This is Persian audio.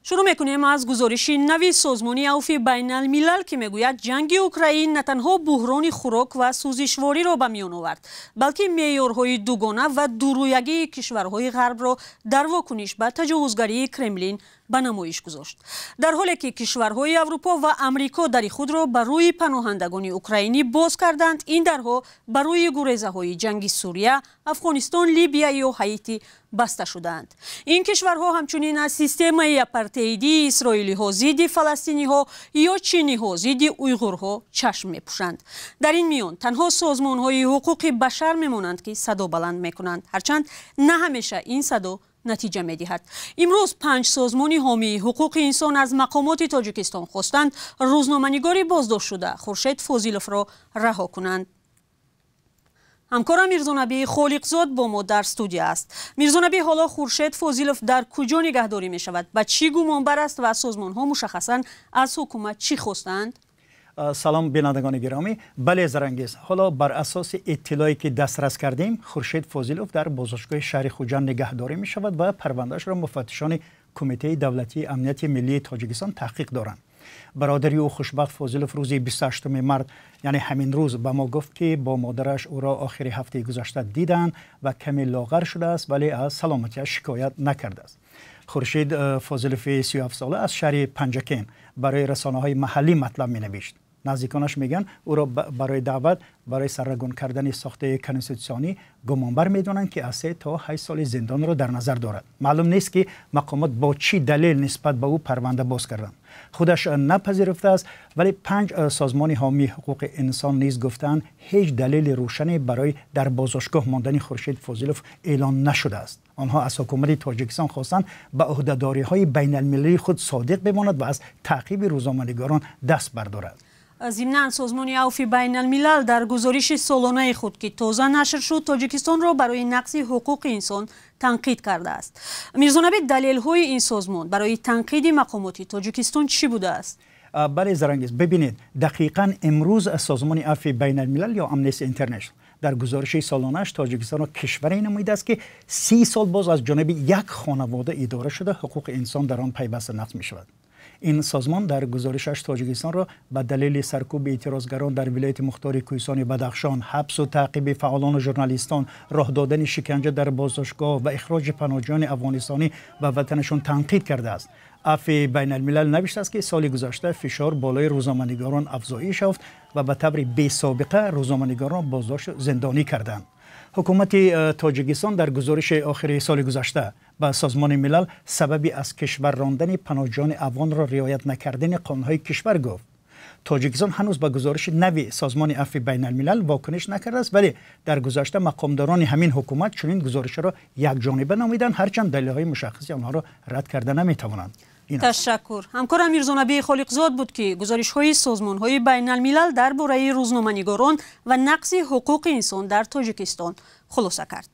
شروع میکنیم از گزارش نوی سازمان عفو بین الملل که میگوید جنگ اوکراین نه تنها بحران خوراک و سوزشواری را به میان آورد، بلکه معیارهای دوگانه و دورویگی کشورهای غرب را در واکنش به تجاوزگری کرملین به نمایش گذاشت. در حالی که کشورهای اروپا و امریکا در خود را بر روی پناهندگان اوکراینی باز کردند، این درها برای گریزه‌های جنگ سوریه، افغانستان، لیبیا یا هایتی بسته شدند. این کشورها همچنین از سیستم آپارتایدی اسرائیلی ها ضد فلسطینی ها یا چینی ها ضد اویغورها چشم میپوشند. در این میان تنها سازمان های حقوق بشر میمانند که صدا بلند میکنند، هرچند نه همیشه این صدا نتیجه میدهد. امروز 5 سازمان حامی حقوق انسان از مقامات تاجیکستان خواستند روزنامه‌نگار بازداشت شده خورشید فاضلوف را رها کنند. همکارم میرزانبی خالقزاد با ما در استودیو است. میرزانبی، حالا خورشید فاضلوف در کجا نگهداری می شود؟ به چی گمانبر است و سازمان ها مشخصاً از حکومت چی خواستند؟ سلام بینندگان گرامی. بله زرنگیز، حالا بر اساس اطلاعی که دسترس کردیم، خورشید فاضلوف در بازداشتگاه شهر خوجند نگهداری می شود و پروندهش را مفتشان کمیته دولتی امنیت ملی تاجیکستان تحقیق دارند. برادری او خوشبخت فاضلوف روز 28 مرد، یعنی همین روز، به ما گفت که با مادرش او را آخر هفته گذشته دیدند و کمی لاغر شده است، ولی از سلامتیش شکایت نکرده است. خورشید فاضلوف 37 ساله از شهر پنجکین برای رسانه‌های محلی مطلب می‌نوشت. نزدیکانش میگن او را برای دعوت برای سرنگون کردن ساخت کنستیتوسیونی گمانبر میدونند که از 3 تا 8 سال زندان را در نظر دارد. معلوم نیست که مقامات با چی دلیل نسبت به او پرونده باز کردند. خودش نپذیرفته است، ولی 5 سازمان حامی حقوق انسان نیز گفتند هیچ دلیل روشنی برای در بازداشتگاه ماندن خورشید فاضلوف اعلان نشده است. آنها از حکومت تاجیکستان خواستند به عهده‌داری‌های بین المللی خود صادق بماند و از تعقیب روزنامه‌نگاران دست بردارد. ضمناً سازمان عفو بین الملل در گزارش سالانه خود که تازه نشر شد تاجیکستان را برای نقض حقوق انسان تنقید کرده است. میرزانبی، دلیل های این سازمان برای تنقید مقامات تاجیکستان چی بوده است؟ بله زرنگیز، ببینید دقیقاً امروز از سازمان عفو بین الملل یا امنستی اینترنشنال در گزارش سالانه‌اش تاجیکستان را کشوری نموده است که 30 سال باز از جانب یک خانواده اداره شده حقوق انسان در آن پیوسته نقض می شود. این سازمان در گزارشش تاجیکستان را به دلیل سرکوب اعتراضگران در ولایت مختار کوهستان بدخشان، حبس و تعقیب فعالان و ژورنالیستان، راه دادن شکنجه در بازداشتگاه و اخراج پناهجویان افغانستانی و وطنشان تنقید کرده است. عفو بین الملل نوشته است که سال گذشته فشار بالای روزنامه‌نگاران افزایش یافت و به طور بی سابقه روزنامه‌نگاران بازداشت زندانی کردند. حکومت تاجیکستان در گزارش آخر سال گذشته به سازمان ملل سببی از کشور راندن پناهجویان افغان را رعایت نکردن قانون‌های کشور گفت. تاجیکستان هنوز به گزارش نوی سازمان عفو بین الملل واکنش نکرده است، ولی در گذشته مقامداران همین حکومت چنین گزارش را یک جانبه نامیدند، هرچند دلایل مشخصی آنها را رد کرده نمی‌توانند. تشکر. همکارم میرزانبی خالقزاد بود که گزارش های سازمان های بین الملل درباره روزنامه‌نگاران و نقض حقوق انسان در تاجیکستان خلاصه کرد.